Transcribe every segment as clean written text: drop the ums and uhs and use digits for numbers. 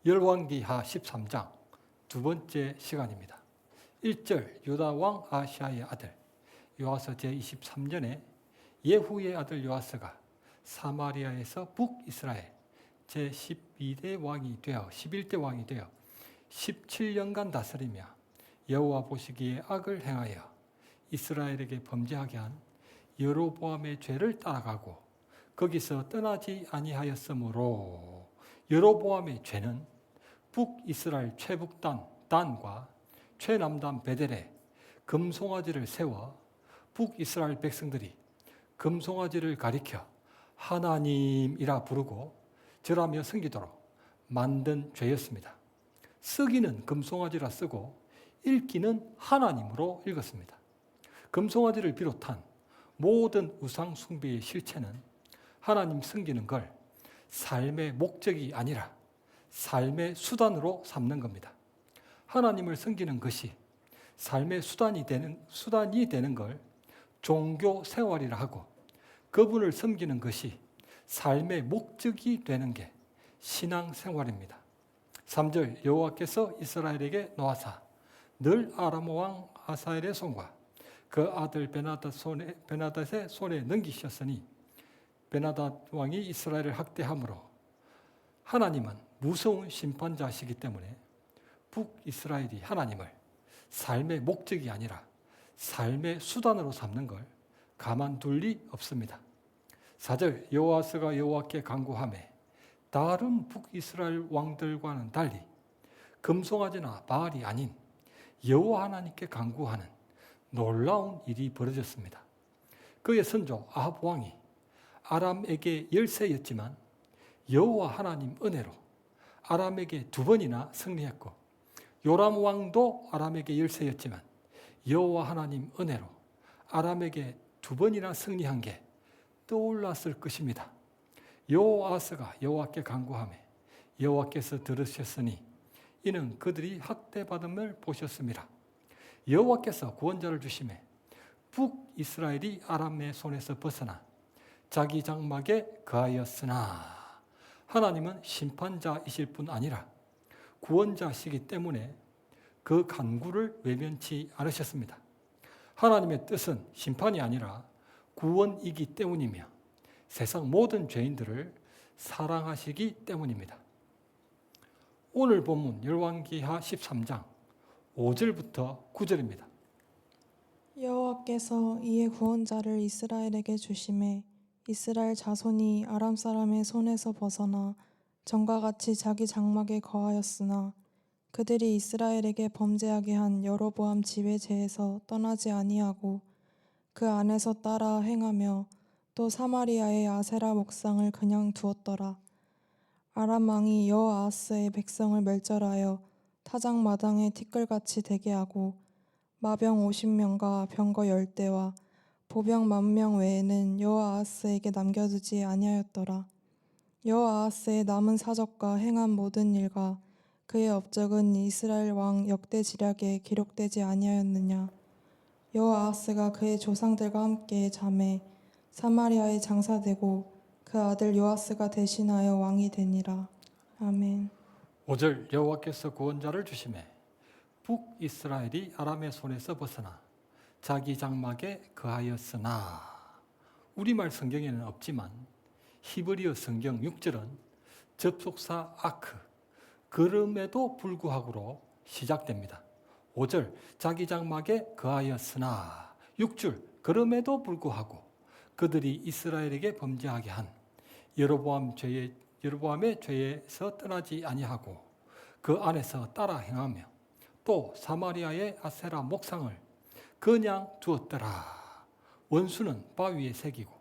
열왕기하 13장 두 번째 시간입니다. 1절 유다왕 아하시아의 아들 요아스 제23년에 예후의 아들 요아스가 사마리아에서 북이스라엘 제12대 왕이 되어 11대 왕이 되어 17년간 다스리며 여호와 보시기에 악을 행하여 이스라엘에게 범죄하게 한 여로보암의 죄를 따라가고 거기서 떠나지 아니하였으므로 여로보암의 죄는 북이스라엘 최북단 단과 최남단 베델에 금송아지를 세워 북이스라엘 백성들이 금송아지를 가리켜 하나님이라 부르고 절하며 섬기도록 만든 죄였습니다. 쓰기는 금송아지라 쓰고 읽기는 하나님으로 읽었습니다. 금송아지를 비롯한 모든 우상 숭배의 실체는 하나님 섬기는 걸 삶의 목적이 아니라 삶의 수단으로 삼는 겁니다. 하나님을 섬기는 것이 삶의 수단이 되는 걸 종교 생활이라 하고 그분을 섬기는 것이 삶의 목적이 되는 게 신앙 생활입니다. 3절 여호와께서 이스라엘에게 노하사 늘 아람 왕 하사엘의 손과 그 아들 베나닷의 손에 넘기셨으니 베나닷 왕이 이스라엘을 학대함으로 하나님은 무서운 심판자시기 때문에 북이스라엘이 하나님을 삶의 목적이 아니라 삶의 수단으로 삼는 걸 가만둘 리 없습니다. 4절 여호아스가 여호와께 간구하매 다른 북이스라엘 왕들과는 달리 금송아지나 바알이 아닌 여호와 하나님께 간구하는 놀라운 일이 벌어졌습니다. 그의 선조 아합 왕이 아람에게 열세였지만 여호와 하나님 은혜로 아람에게 2번이나 승리했고 요람 왕도 아람에게 열세였지만 여호와 하나님 은혜로 아람에게 2번이나 승리한 게 떠올랐을 것입니다. 여호아스가 여호와께 간구하매 여호와께서 들으셨으니 이는 그들이 학대받음을 보셨습니다. 여호와께서 구원자를 주시매 북이스라엘이 아람의 손에서 벗어나 자기 장막에 거하였으나 하나님은 심판자이실 뿐 아니라 구원자시기 때문에 그 간구를 외면치 않으셨습니다. 하나님의 뜻은 심판이 아니라 구원이기 때문이며 세상 모든 죄인들을 사랑하시기 때문입니다. 오늘 본문 열왕기하 13장 5절부터 9절입니다. 여호와께서 이에 구원자를 이스라엘에게 주심에 이스라엘 자손이 아람 사람의 손에서 벗어나 전과 같이 자기 장막에 거하였으나 그들이 이스라엘에게 범죄하게 한 여로보암 집의 죄에서 떠나지 아니하고 그 안에서 따라 행하며 또 사마리아의 아세라 목상을 그냥 두었더라. 아람 왕이 여호아하스의 백성을 멸절하여 타작마당에 티끌같이 되게 하고 마병 50명과 병거 10대와 보병 10,000명 외에는 여호아하스에게 남겨두지 아니하였더라. 여호아하스의 남은 사적과 행한 모든 일과 그의 업적은 이스라엘 왕 역대지략에 기록되지 아니하였느냐. 여호아하스가 그의 조상들과 함께 잠에 사마리아에 장사되고 그 아들 요아스가 대신하여 왕이 되니라. 아멘. 5절 여호와께서 구원자를 주시매 북이스라엘이 아람의 손에서 벗어나 자기 장막에 거하였으나 우리말 성경에는 없지만 히브리어 성경 6절은 접속사 아크 그럼에도 불구하고로 시작됩니다. 5절 자기 장막에 거하였으나 6절 그럼에도 불구하고 그들이 이스라엘에게 범죄하게 한 여로보암의 죄에서 떠나지 아니하고 그 안에서 따라 행하며 또 사마리아의 아세라 목상을 그냥 두었더라. 원수는 바위에 새기고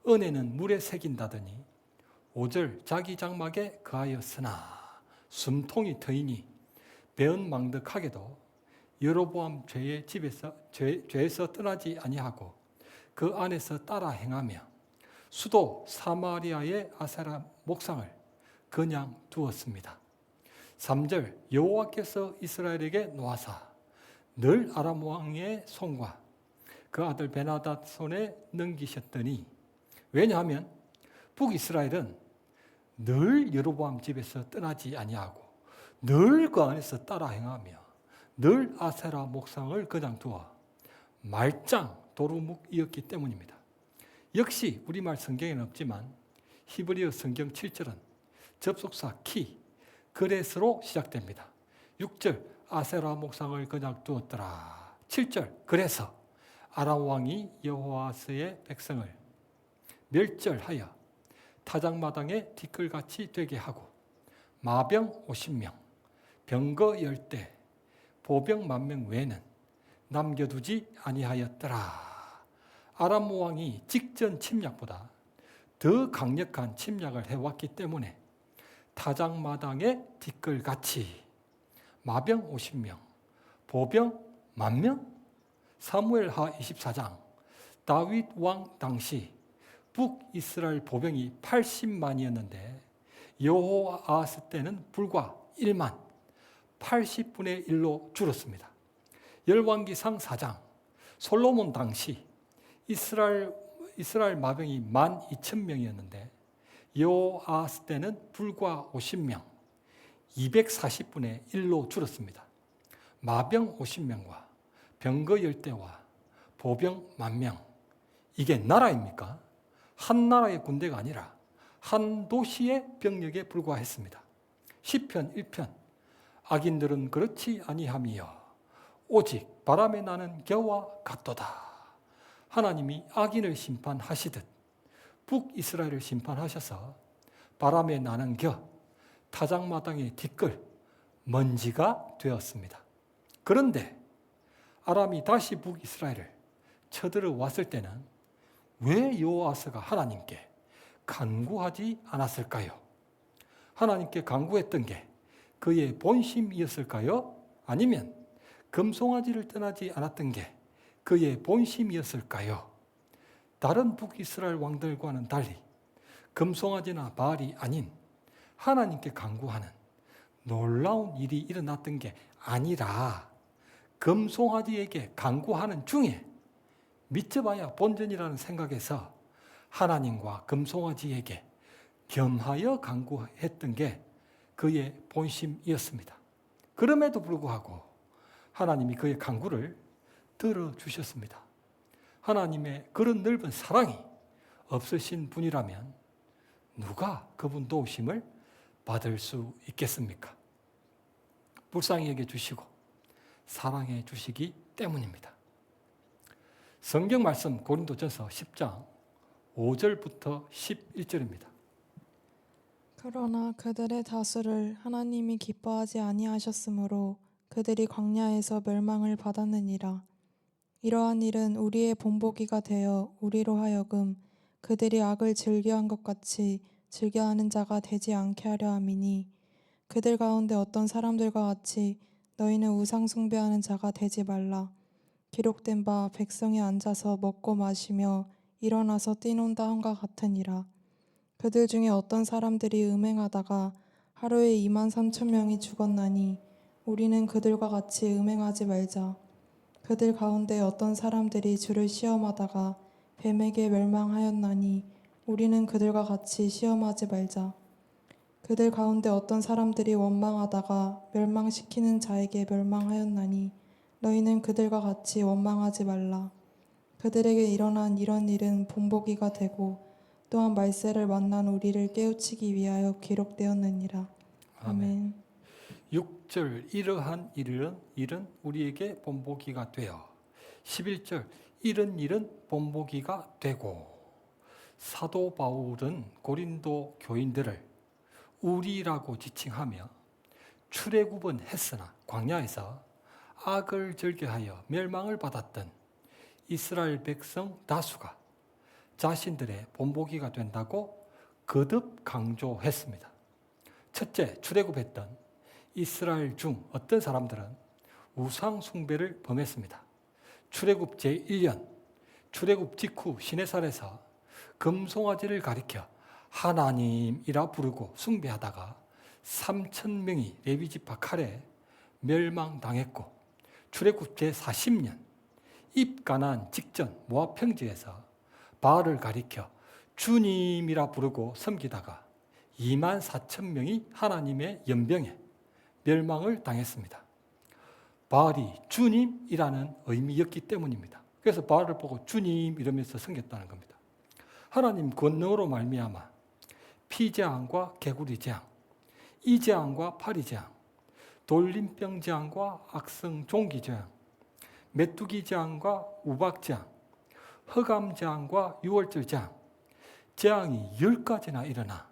은혜는 물에 새긴다더니 5절 자기 장막에 거하였으나 숨통이 트이니 배은망덕하게도 여로보암 죄에서 떠나지 아니하고 그 안에서 따라 행하며 수도 사마리아의 아세라 목상을 그냥 두었습니다. 3절 여호와께서 이스라엘에게 노하사 늘 아람 왕의 손과 그 아들 베나닷 손에 넘기셨더니 왜냐하면 북이스라엘은 늘 여로보암 집에서 떠나지 아니하고 늘 그 안에서 따라 행하며 늘 아세라 목상을 그냥 두어 말짱 도루묵이었기 때문입니다. 역시 우리말 성경에는 없지만 히브리어 성경 7절은 접속사 키, 그렛으로 시작됩니다. 6절 아세라 목상을 그냥 두었더라. 7절 그래서 아람 왕이 여호와스의 백성을 멸절하여 타작마당에 티끌같이 되게 하고 마병 50명, 병거 10대, 보병 10,000명 외에는 남겨두지 아니하였더라. 아람 왕이 직전 침략보다 더 강력한 침략을 해왔기 때문에 타작마당에 티끌같이 마병 50명, 보병 10,000명? 사무엘하 24장 다윗 왕 당시 북이스라엘 보병이 80만이었는데 여호아스 때는 불과 1만, 80분의 1로 줄었습니다. 열왕기상 4장 솔로몬 당시 이스라엘 마병이 12,000명이었는데 여호아스 때는 불과 50명, 240분의 1로 줄었습니다. 마병 50명과 병거 10대와 보병 10,000명, 이게 나라입니까? 한 나라의 군대가 아니라 한 도시의 병력에 불과했습니다. 시편 1편 악인들은 그렇지 아니하며 오직 바람에 나는 겨와 같도다. 하나님이 악인을 심판하시듯 북이스라엘을 심판하셔서 바람에 나는 겨, 타작마당의 티끌, 먼지가 되었습니다. 그런데 아람이 다시 북이스라엘을 쳐들어왔을 때는 왜 여호와스가 하나님께 간구하지 않았을까요? 하나님께 간구했던 게 그의 본심이었을까요? 아니면 금송아지를 떠나지 않았던 게 그의 본심이었을까요? 다른 북이스라엘 왕들과는 달리 금송아지나 바알이 아닌 하나님께 간구하는 놀라운 일이 일어났던 게 아니라 금송아지에게 간구하는 중에 믿져봐야 본전이라는 생각에서 하나님과 금송아지에게 겸하여 간구했던 게 그의 본심이었습니다. 그럼에도 불구하고 하나님이 그의 간구를 들어주셨습니다. 하나님의 그런 넓은 사랑이 없으신 분이라면 누가 그분 도우심을 받을 수 있겠습니까? 불쌍히 여겨주시고 사랑해 주시기 때문입니다. 성경 말씀 고린도전서 10장 5절부터 11절입니다. 그러나 그들의 다수를 하나님이 기뻐하지 아니하셨으므로 그들이 광야에서 멸망을 받았느니라. 이러한 일은 우리의 본보기가 되어 우리로 하여금 그들이 악을 즐겨한 것 같이 즐겨하는 자가 되지 않게 하려 함이니, 그들 가운데 어떤 사람들과 같이 너희는 우상 숭배하는 자가 되지 말라. 기록된 바 백성이 앉아서 먹고 마시며 일어나서 뛰논다 한과 같으니라. 그들 중에 어떤 사람들이 음행하다가 하루에 23,000명이 죽었나니 우리는 그들과 같이 음행하지 말자. 그들 가운데 어떤 사람들이 주를 시험하다가 뱀에게 멸망하였나니 우리는 그들과 같이 시험하지 말자. 그들 가운데 어떤 사람들이 원망하다가 멸망시키는 자에게 멸망하였나니 너희는 그들과 같이 원망하지 말라. 그들에게 일어난 이런 일은 본보기가 되고 또한 말세를 만난 우리를 깨우치기 위하여 기록되었느니라. 아멘. 6절 이러한 일은 우리에게 본보기가 되어 11절 이런 일은 본보기가 되고, 사도 바울은 고린도 교인들을 우리라고 지칭하며 출애굽은 했으나 광야에서 악을 즐겨하여 멸망을 받았던 이스라엘 백성 다수가 자신들의 본보기가 된다고 거듭 강조했습니다. 첫째, 출애굽했던 이스라엘 중 어떤 사람들은 우상 숭배를 범했습니다. 출애굽 제1년 출애굽 직후 시내산에서 금송아지를 가리켜 하나님이라 부르고 숭배하다가 3,000명이 레위지파 칼에 멸망당했고, 출애굽 제40년 입가나안 직전 모압 평지에서 바알을 가리켜 주님이라 부르고 섬기다가 24,000명이 하나님의 연병에 멸망을 당했습니다. 바알이 주님이라는 의미였기 때문입니다. 그래서 바알을 보고 주님 이러면서 섬겼다는 겁니다. 하나님 권능으로 말미암아 피재앙과 개구리 재앙, 이재앙과 파리재앙, 돌림병 재앙과 악성 종기 재앙, 메뚜기 재앙과 우박 재앙, 흑암 재앙과 유월절 재앙, 재앙이 10가지나 일어나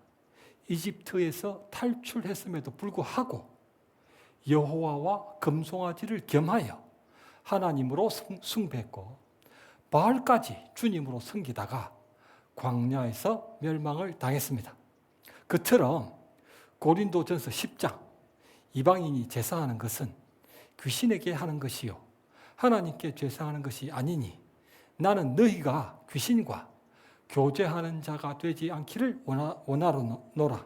이집트에서 탈출했음에도 불구하고 여호와와 금송아지를 겸하여 하나님으로 숭배했고 바알까지 주님으로 섬기다가 광야에서 멸망을 당했습니다. 그처럼 고린도전서 10장 이방인이 제사하는 것은 귀신에게 하는 것이요 하나님께 제사하는 것이 아니니 나는 너희가 귀신과 교제하는 자가 되지 않기를 원하노라.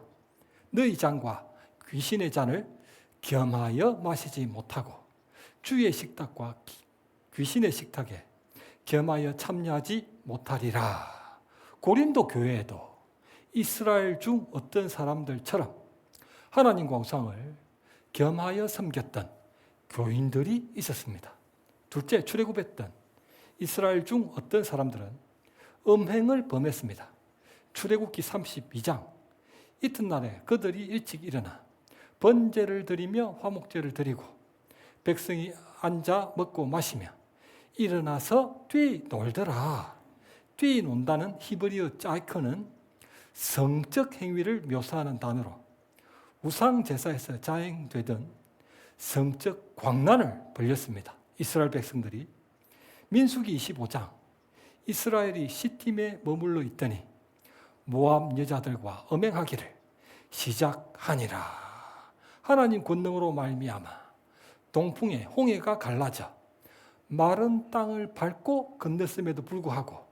너희 잔과 귀신의 잔을 겸하여 마시지 못하고 주의 식탁과 귀신의 식탁에 겸하여 참여하지 못하리라. 고린도 교회에도 이스라엘 중 어떤 사람들처럼 하나님과 우상을 겸하여 섬겼던 교인들이 있었습니다. 둘째, 출애굽했던 이스라엘 중 어떤 사람들은 음행을 범했습니다. 출애굽기 32장 이튿날에 그들이 일찍 일어나 번제를 드리며 화목제를 드리고 백성이 앉아 먹고 마시며 일어나서 뛰놀더라. 뛰논다는 히브리어 짜이커는 성적 행위를 묘사하는 단어로 우상 제사에서 자행되던 성적 광란을 벌였습니다. 이스라엘 백성들이. 민수기 25장 이스라엘이 시팀에 머물러 있더니 모압 여자들과 음행하기를 시작하니라. 하나님 권능으로 말미암아 동풍에 홍해가 갈라져 마른 땅을 밟고 건넜음에도 불구하고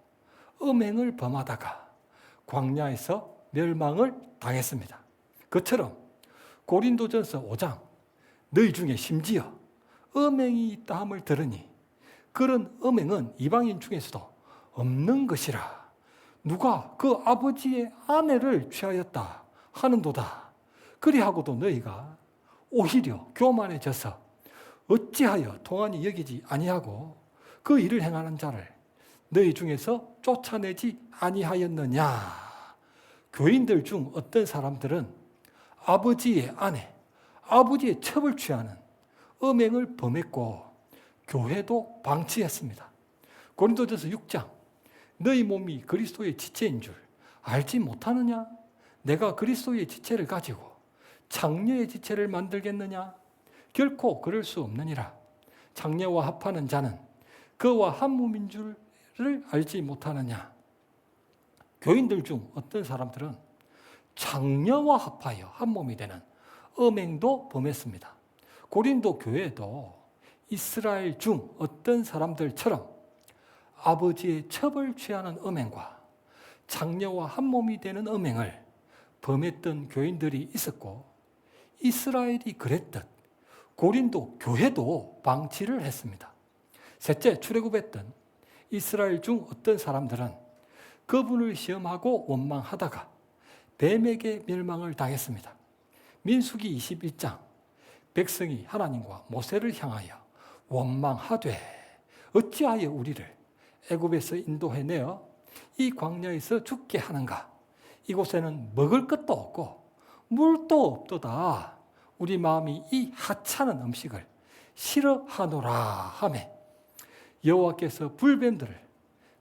음행을 범하다가 광야에서 멸망을 당했습니다. 그처럼 고린도전서 5장 너희 중에 심지어 음행이 있다 함을 들으니 그런 음행은 이방인 중에서도 없는 것이라. 누가 그 아버지의 아내를 취하였다 하는도다. 그리하고도 너희가 오히려 교만해져서 어찌하여 통한이 여기지 아니하고 그 일을 행하는 자를 너희 중에서 쫓아내지 아니하였느냐. 교인들 중 어떤 사람들은 아버지의 아내, 아버지의 첩을 취하는 음행을 범했고 교회도 방치했습니다. 고린도전서 6장 너희 몸이 그리스도의 지체인 줄 알지 못하느냐? 내가 그리스도의 지체를 가지고 장녀의 지체를 만들겠느냐? 결코 그럴 수 없느니라. 장녀와 합하는 자는 그와 한 몸인 줄을 알지 못하느냐? 교인들 중 어떤 사람들은 장녀와 합하여 한 몸이 되는 음행도 범했습니다. 고린도 교회도 이스라엘 중 어떤 사람들처럼 아버지의 첩을 취하는 음행과 장녀와 한 몸이 되는 음행을 범했던 교인들이 있었고 이스라엘이 그랬듯 고린도 교회도 방치를 했습니다. 셋째, 출애굽했던 이스라엘 중 어떤 사람들은 그분을 시험하고 원망하다가 뱀에게 멸망을 당했습니다. 민수기 21장 백성이 하나님과 모세를 향하여 원망하되 어찌하여 우리를 애굽에서 인도해내어 이 광야에서 죽게 하는가? 이곳에는 먹을 것도 없고 물도 없도다. 우리 마음이 이 하찮은 음식을 싫어하노라 하매 여호와께서 불뱀들을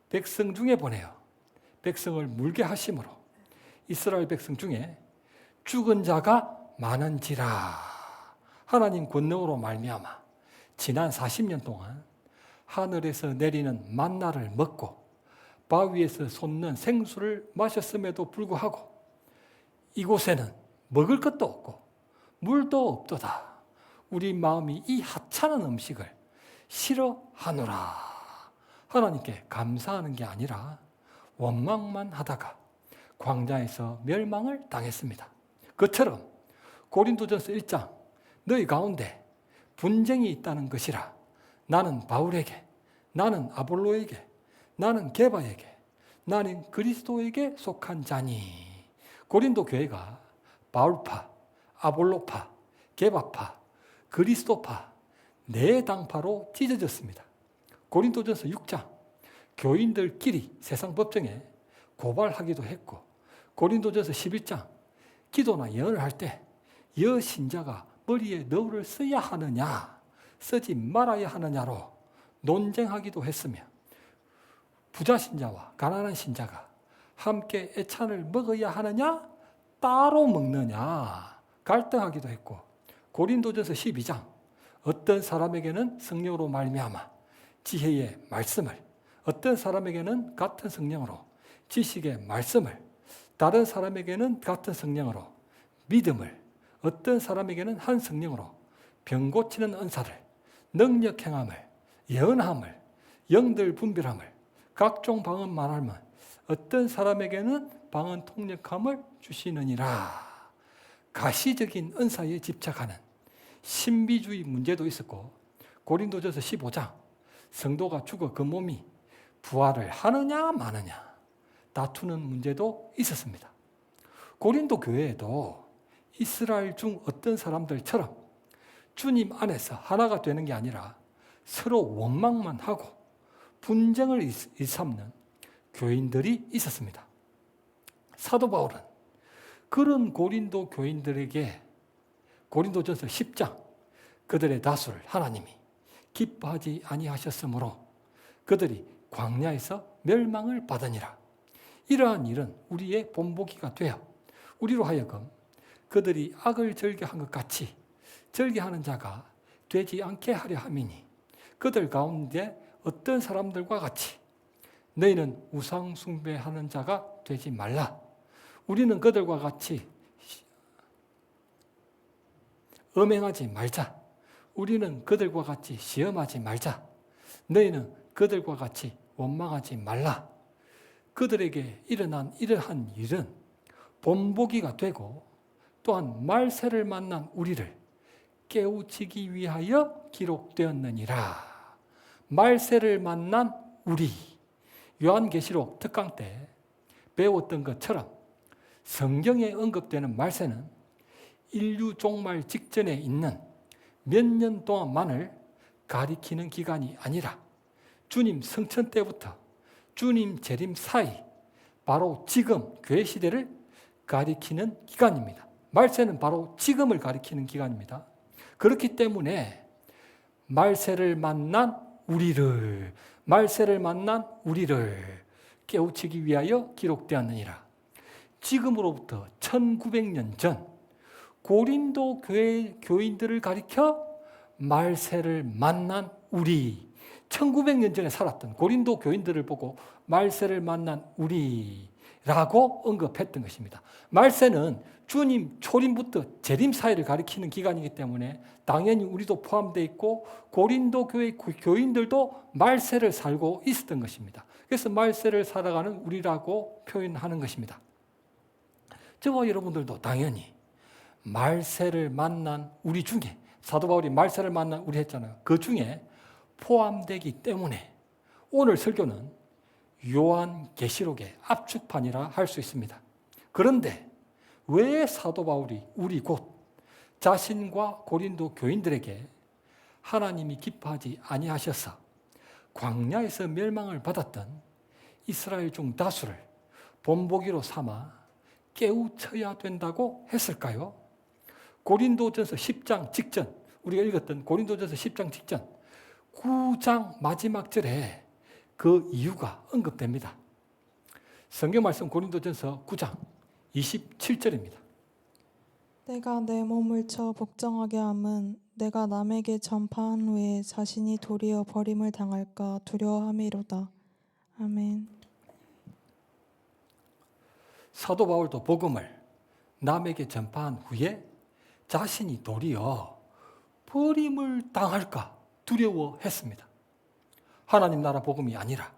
백성 중에 보내어 백성을 물게 하심으로 이스라엘 백성 중에 죽은 자가 많은지라. 하나님 권능으로 말미암아 지난 40년 동안 하늘에서 내리는 만나를 먹고 바위에서 솟는 생수를 마셨음에도 불구하고 이곳에는 먹을 것도 없고 물도 없도다. 우리 마음이 이 하찮은 음식을 싫어하노라. 하나님께 감사하는 게 아니라 원망만 하다가 광야에서 멸망을 당했습니다. 그처럼 고린도전서 1장 너희 가운데 분쟁이 있다는 것이라. 나는 바울에게, 나는 아볼로에게, 나는 게바에게, 나는 그리스도에게 속한 자니. 고린도 교회가 바울파, 아볼로파, 게바파, 그리스도파, 내 당파로 찢어졌습니다. 고린도전서 6장, 교인들끼리 세상 법정에 고발하기도 했고, 고린도전서 11장, 기도나 예언을 할 때 여신자가 머리에 너울을 써야 하느냐, 쓰지 말아야 하느냐로 논쟁하기도 했으며, 부자 신자와 가난한 신자가 함께 애찬을 먹어야 하느냐, 따로 먹느냐 갈등하기도 했고, 고린도전서 12장, 어떤 사람에게는 성령으로 말미암아 지혜의 말씀을, 어떤 사람에게는 같은 성령으로 지식의 말씀을, 다른 사람에게는 같은 성령으로 믿음을, 어떤 사람에게는 한 성령으로 병 고치는 은사를, 능력 행함을, 예언함을, 영들 분별함을, 각종 방언 말함을, 어떤 사람에게는 방언 통역함을 주시느니라. 가시적인 은사에 집착하는 신비주의 문제도 있었고, 고린도전서 15장, 성도가 죽어 그 몸이 부활을 하느냐 마느냐 다투는 문제도 있었습니다. 고린도 교회에도 이스라엘 중 어떤 사람들처럼 주님 안에서 하나가 되는 게 아니라 서로 원망만 하고 분쟁을 일삼는 교인들이 있었습니다. 사도 바울은 그런 고린도 교인들에게 고린도전서 10장, 그들의 다수를 하나님이 기뻐하지 아니하셨으므로 그들이 광야에서 멸망을 받으니라. 이러한 일은 우리의 본보기가 되어 우리로 하여금 그들이 악을 절개한 것 같이 절개하는 자가 되지 않게 하려 함이니, 그들 가운데 어떤 사람들과 같이 너희는 우상 숭배하는 자가 되지 말라. 우리는 그들과 같이 음행하지 말자. 우리는 그들과 같이 시험하지 말자. 너희는 그들과 같이 원망하지 말라. 그들에게 일어난 이러한 일은 본보기가 되고, 또한 말세를 만난 우리를 깨우치기 위하여 기록되었느니라. 말세를 만난 우리, 요한계시록 특강 때 배웠던 것처럼 성경에 언급되는 말세는 인류 종말 직전에 있는 몇 년 동안만을 가리키는 기간이 아니라 주님 성천 때부터 주님 재림 사이, 바로 지금 교회 시대를 가리키는 기간입니다. 말세는 바로 지금을 가리키는 기간입니다. 그렇기 때문에 말세를 만난 우리를 깨우치기 위하여 기록되었느니라. 지금으로부터 1900년 전 고린도 교회 교인들을 가리켜 말세를 만난 우리, 1900년 전에 살았던 고린도 교인들을 보고 말세를 만난 우리라고 언급했던 것입니다. 말세는 주님 초림부터 재림 사이를 가리키는 기간이기 때문에 당연히 우리도 포함되어 있고 고린도 교회 교인들도 말세를 살고 있었던 것입니다. 그래서 말세를 살아가는 우리라고 표현하는 것입니다. 저와 여러분들도 당연히 말세를 만난 우리 중에, 사도 바울이 말세를 만난 우리 했잖아요. 그 중에 포함되기 때문에 오늘 설교는 요한계시록의 압축판이라 할 수 있습니다. 그런데 왜 사도 바울이 우리 곧 자신과 고린도 교인들에게 하나님이 기뻐하지 아니하셔서 광야에서 멸망을 받았던 이스라엘 중 다수를 본보기로 삼아 깨우쳐야 된다고 했을까요? 고린도전서 10장 직전, 우리가 읽었던 고린도전서 10장 직전 9장 마지막 절에 그 이유가 언급됩니다. 성경 말씀 고린도전서 9장 27절입니다. 내가 내 몸을 쳐 복종하게 함은 내가 남에게 전파한 후에 자신이 도리어 버림을 당할까 두려워함이로다. 아멘. 사도 바울도 복음을 남에게 전파한 후에 자신이 도리어 버림을 당할까 두려워했습니다. 하나님 나라 복음이 아니라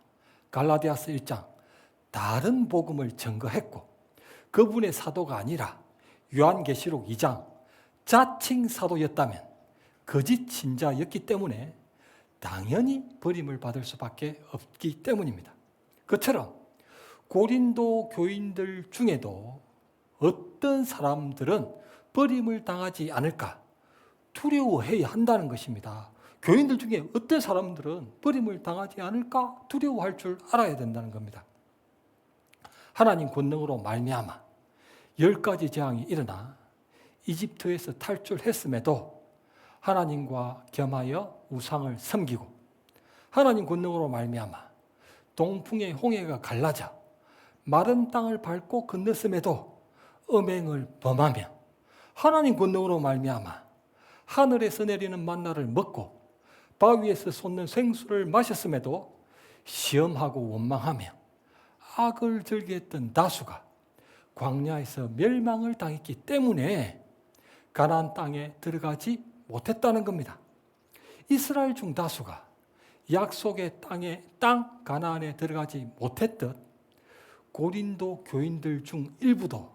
갈라디아서 1장 다른 복음을 증거했고, 그분의 사도가 아니라 요한계시록 2장 자칭 사도였다면 거짓 신자였기 때문에 당연히 버림을 받을 수밖에 없기 때문입니다. 그처럼 고린도 교인들 중에도 어떤 사람들은 버림을 당하지 않을까 두려워해야 한다는 것입니다. 교인들 중에 어떤 사람들은 버림을 당하지 않을까 두려워할 줄 알아야 된다는 겁니다. 하나님 권능으로 말미암아 10가지 재앙이 일어나 이집트에서 탈출했음에도 하나님과 겸하여 우상을 섬기고 하나님 권능으로 말미암아 동풍의 홍해가 갈라져 마른 땅을 밟고 건넜음에도 음행을 범하며 하나님 권능으로 말미암아 하늘에서 내리는 만나를 먹고 바위에서 솟는 생수를 마셨음에도 시험하고 원망하며 악을 즐기했던 다수가 광야에서 멸망을 당했기 때문에 가나안 땅에 들어가지 못했다는 겁니다. 이스라엘 중 다수가 약속의 땅 가나안에 들어가지 못했듯 고린도 교인들 중 일부도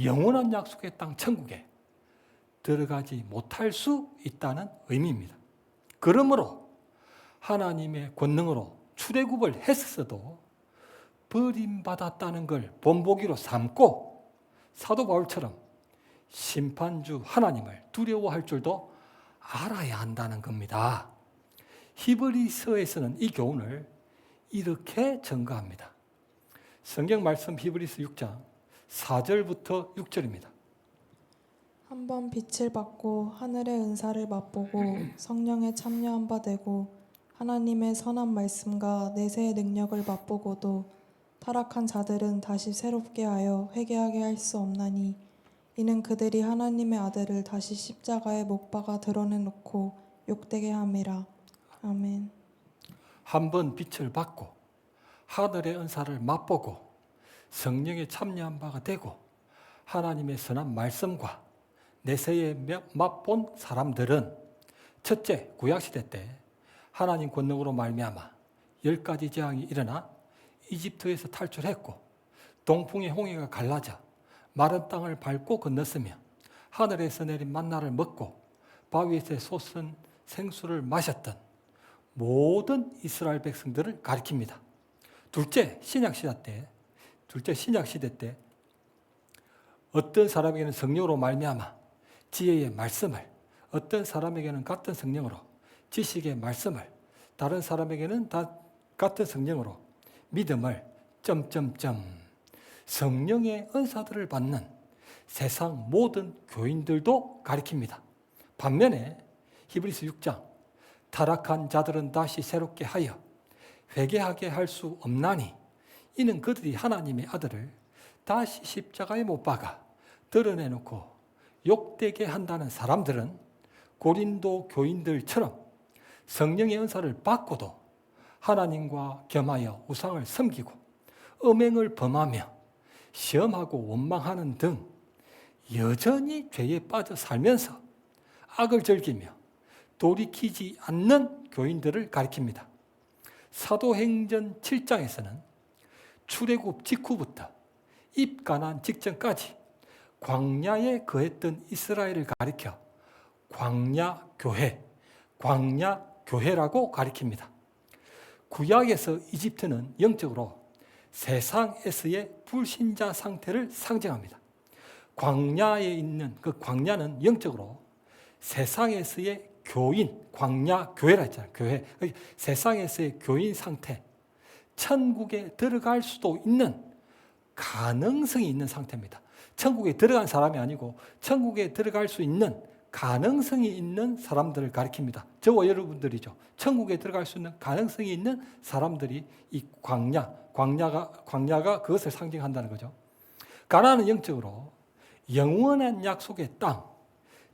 영원한 약속의 땅 천국에 들어가지 못할 수 있다는 의미입니다. 그러므로 하나님의 권능으로 출애굽을 했어도 버림받았다는 걸 본보기로 삼고 사도 바울처럼 심판주 하나님을 두려워할 줄도 알아야 한다는 겁니다. 히브리서에서는 이 교훈을 이렇게 전가합니다. 성경 말씀 히브리서 6장 4절부터 6절입니다. 한번 빛을 받고 하늘의 은사를 맛보고 성령에 참여한 바 되고 하나님의 선한 말씀과 내세의 능력을 맛보고도 타락한 자들은 다시 새롭게 하여 회개하게 할 수 없나니 이는 그들이 하나님의 아들을 다시 십자가에 못 박아 드러내놓고 욕되게 함이라. 아멘. 한번 빛을 받고 하늘의 은사를 맛보고 성령에 참여한 바가 되고 하나님의 선한 말씀과 내세에 맛본 사람들은 첫째, 구약시대 때 하나님 권능으로 말미암아 10가지 재앙이 일어나 이집트에서 탈출했고 동풍의 홍해가 갈라져 마른 땅을 밟고 건넜으며 하늘에서 내린 만나를 먹고 바위에서 솟은 생수를 마셨던 모든 이스라엘 백성들을 가리킵니다. 둘째, 신약시대 때 어떤 사람에게는 성령으로 말미암아 지혜의 말씀을, 어떤 사람에게는 같은 성령으로 지식의 말씀을, 다른 사람에게는 같은 성령으로 믿음을 성령의 은사들을 받는 세상 모든 교인들도 가리킵니다. 반면에 히브리서 6장 타락한 자들은 다시 새롭게 하여 회개하게 할 수 없나니 이는 그들이 하나님의 아들을 다시 십자가에 못 박아 드러내놓고 욕되게 한다는 사람들은 고린도 교인들처럼 성령의 은사를 받고도 하나님과 겸하여 우상을 섬기고 음행을 범하며 시험하고 원망하는 등 여전히 죄에 빠져 살면서 악을 즐기며 돌이키지 않는 교인들을 가리킵니다. 사도행전 7장에서는 출애굽 직후부터 입가나안 직전까지 광야에 거했던 이스라엘을 가리켜 광야교회라고 가리킵니다. 구약에서 이집트는 영적으로 세상에서의 불신자 상태를 상징합니다. 광야에 있는 그 광야는 영적으로 세상에서의 교인, 광야교회라 했잖아요. 교회. 세상에서의 교인 상태, 천국에 들어갈 수도 있는 가능성이 있는 상태입니다. 천국에 들어간 사람이 아니고 천국에 들어갈 수 있는 가능성이 있는 사람들을 가리킵니다. 저와 여러분들이죠. 천국에 들어갈 수 있는 가능성이 있는 사람들이 이 광야가 그것을 상징한다는 거죠. 가나안은 영적으로 영원한 약속의 땅,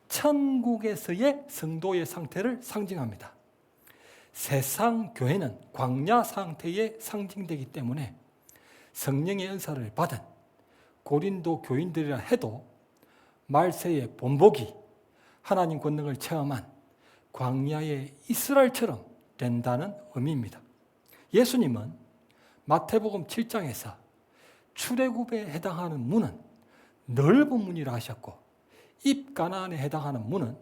천국에서의 성도의 상태를 상징합니다. 세상 교회는 광야 상태에 상징되기 때문에 성령의 은사를 받은 고린도 교인들이라 해도 말세의 본보기, 하나님 권능을 체험한 광야의 이스라엘처럼 된다는 의미입니다. 예수님은 마태복음 7장에서 출애굽에 해당하는 문은 넓은 문이라 하셨고 입가나안에 해당하는 문은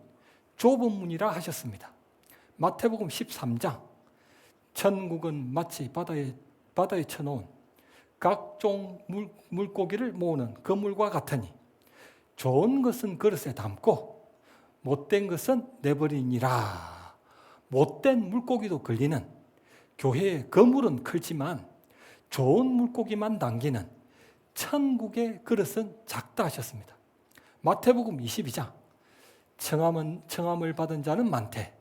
좁은 문이라 하셨습니다. 마태복음 13장 천국은 마치 바다에 쳐놓은 각종 물고기를 모으는 그물과 같으니 좋은 것은 그릇에 담고 못된 것은 내버리니라. 못된 물고기도 걸리는, 교회의 거물은 크지만 좋은 물고기만 당기는 천국의 그릇은 작다 하셨습니다. 마태복음 22장, 청함을 받은 자는 많되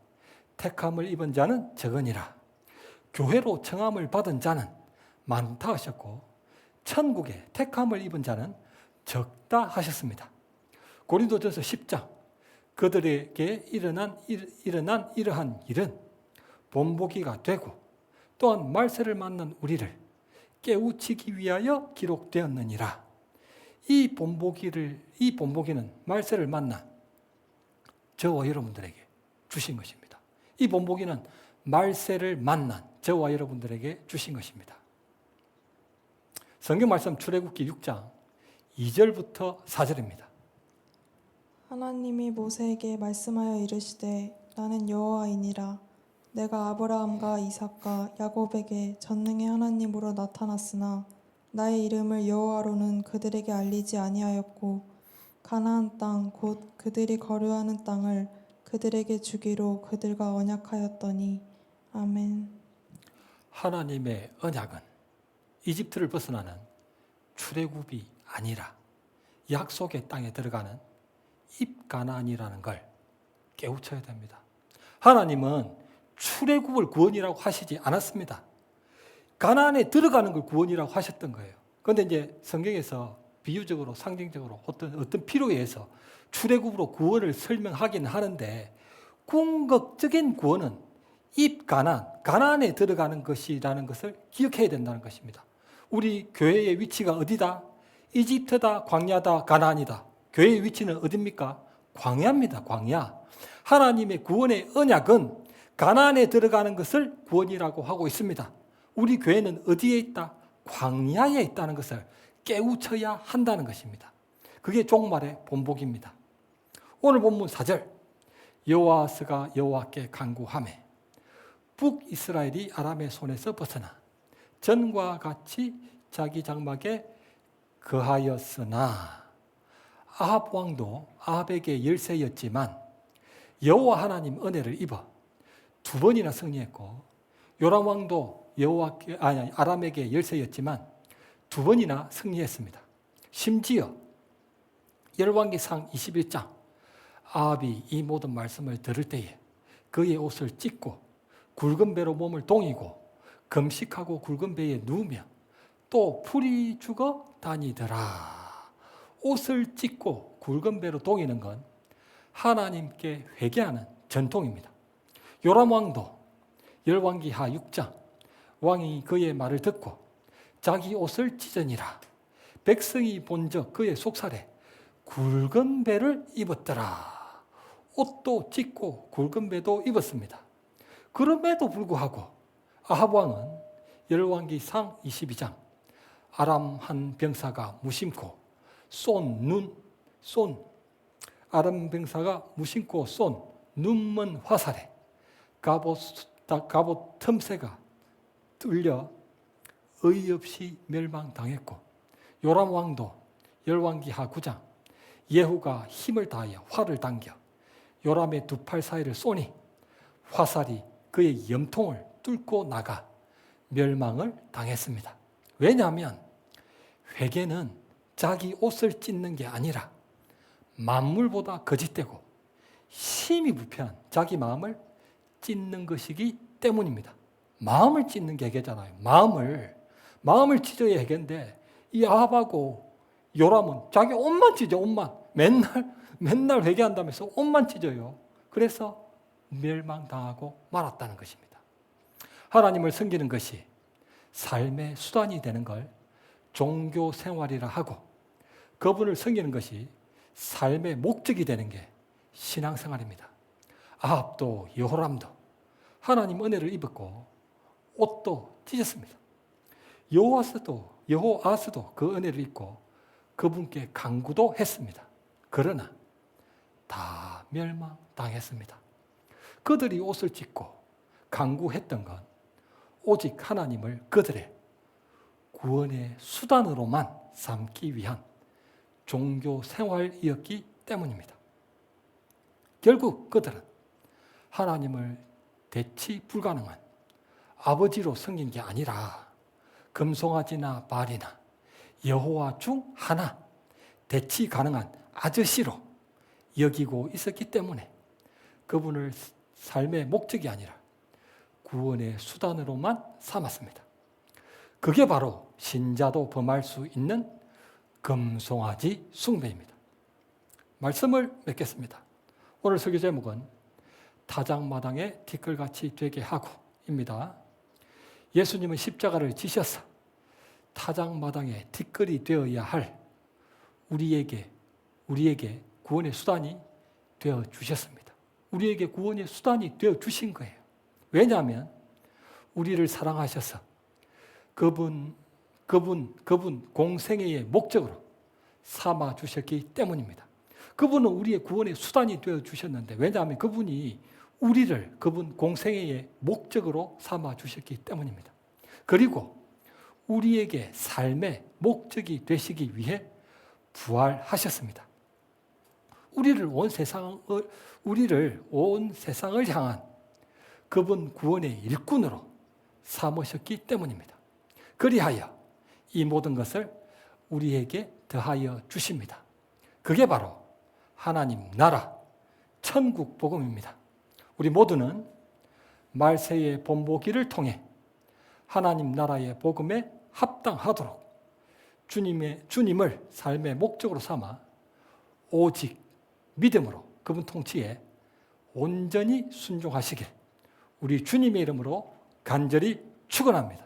택함을 입은 자는 적으니라. 교회로 청함을 받은 자는 많다 하셨고 천국에 택함을 입은 자는 적다 하셨습니다. 고린도전서 10장, 그들에게 일어난 이러한 일은 본보기가 되고 또한 말세를 맞는 우리를 깨우치기 위하여 기록되었느니라. 이 본보기는 말세를 만난 저와 여러분들에게 주신 것입니다. 이 본보기는 말세를 만난 저와 여러분들에게 주신 것입니다. 성경 말씀 출애굽기 6장 2절부터 4절입니다. 하나님이 모세에게 말씀하여 이르시되 나는 여호와이니라. 내가 아브라함과 이삭과 야곱에게 전능의 하나님으로 나타났으나 나의 이름을 여호와로는 그들에게 알리지 아니하였고 가나안 땅 곧 그들이 거류하는 땅을 그들에게 주기로 그들과 언약하였더니. 아멘. 하나님의 언약은 이집트를 벗어나는 출애굽이 아니라 약속의 땅에 들어가는 입가나안이라는 걸 깨우쳐야 됩니다. 하나님은 출애굽을 구원이라고 하시지 않았습니다. 가나안에 들어가는 걸 구원이라고 하셨던 거예요. 그런데 이제 성경에서 비유적으로 상징적으로 어떤 필요에 의해서 출애굽으로 구원을 설명하긴 하는데 궁극적인 구원은 가나안에 들어가는 것이라는 것을 기억해야 된다는 것입니다. 우리 교회의 위치가 어디다? 이집트다, 광야다, 가나안이다. 교회의 위치는 어디입니까? 광야입니다. 광야. 하나님의 구원의 언약은 가나안에 들어가는 것을 구원이라고 하고 있습니다. 우리 교회는 어디에 있다? 광야에 있다는 것을 깨우쳐야 한다는 것입니다. 그게 종말의 본복입니다. 오늘 본문 4절, 여호와스가 여호와께 간구하매 북이스라엘이 아람의 손에서 벗어나 전과 같이 자기 장막에 거하였으나, 아합 왕도 아합에게 열세였지만 여호와 하나님 은혜를 입어 2번이나 승리했고, 요람 왕도 아람에게 열세였지만 2번이나 승리했습니다. 심지어 열왕기상 21장, 아합이 이 모든 말씀을 들을 때에 그의 옷을 찢고 굵은 배로 몸을 동이고 금식하고 굵은 배에 누우며 또 풀이 죽어 다니더라. 옷을 찢고 굵은 배로 동이는 건 하나님께 회개하는 전통입니다. 요람 왕도 열왕기하 6장, 왕이 그의 말을 듣고 자기 옷을 찢으니라. 백성이 본적 그의 속살에 굵은 배를 입었더라. 옷도 찢고 굵은 배도 입었습니다. 그럼에도 불구하고 아합 왕은 열왕기상 22장, 아람 한 병사가 무심코 아람 병사가 무심코 쏜 눈먼 화살에 갑옷 틈새가 뚫려 어이없이 멸망당했고, 요람 왕도 열왕기하 9장, 예후가 힘을 다하여 활을 당겨 요람의 2팔 사이를 쏘니 화살이 그의 염통을 뚫고 나가 멸망을 당했습니다. 왜냐하면 회개는 자기 옷을 찢는 게 아니라 만물보다 거짓되고 심히 불편한 자기 마음을 찢는 것이기 때문입니다. 마음을 찢는 게 회개잖아요. 마음을 찢어야 회개인데, 이 아합하고 요람은 자기 옷만 찢어. 옷만 맨날 회개한다면서 옷만 찢어요. 그래서 멸망당하고 말았다는 것입니다. 하나님을 섬기는 것이 삶의 수단이 되는 걸 종교 생활이라 하고, 그분을 섬기는 것이 삶의 목적이 되는 게 신앙생활입니다. 아합도 여호람도 하나님 은혜를 입었고 옷도 찢었습니다. 여호아스도 그 은혜를 입고 그분께 간구도 했습니다. 그러나 다 멸망당했습니다. 그들이 옷을 찢고 간구했던 건 오직 하나님을 그들의 구원의 수단으로만 삼기 위한 종교 생활이었기 때문입니다. 결국 그들은 하나님을 대치 불가능한 아버지로 섬긴 게 아니라 금송아지나 말이나 여호와 중 하나 대치 가능한 아저씨로 여기고 있었기 때문에 그분을 삶의 목적이 아니라 구원의 수단으로만 삼았습니다. 그게 바로 신자도 범할 수 있는 금송아지 숭배입니다. 말씀을 맺겠습니다. 오늘 설교 제목은 타작마당에 티끌같이 되게 하고입니다. 예수님은 십자가를 지셔서 타작마당에 티끌이 되어야 할 우리에게 구원의 수단이 되어 주셨습니다. 우리에게 구원의 수단이 되어 주신 거예요. 왜냐하면 우리를 사랑하셔서 그분 공생애의 목적으로 삼아 주셨기 때문입니다. 그분은 우리의 구원의 수단이 되어 주셨는데, 왜냐하면 그분이 우리를 그분 공생애의 목적으로 삼아 주셨기 때문입니다. 그리고 우리에게 삶의 목적이 되시기 위해 부활하셨습니다. 우리를 온 세상을 향한 그분 구원의 일꾼으로 삼으셨기 때문입니다. 그리하여 이 모든 것을 우리에게 더하여 주십니다. 그게 바로 하나님 나라, 천국 복음입니다. 우리 모두는 말세의 본보기를 통해 하나님 나라의 복음에 합당하도록 주님을 삶의 목적으로 삼아 오직 믿음으로 그분 통치에 온전히 순종하시길 우리 주님의 이름으로 간절히 축원합니다.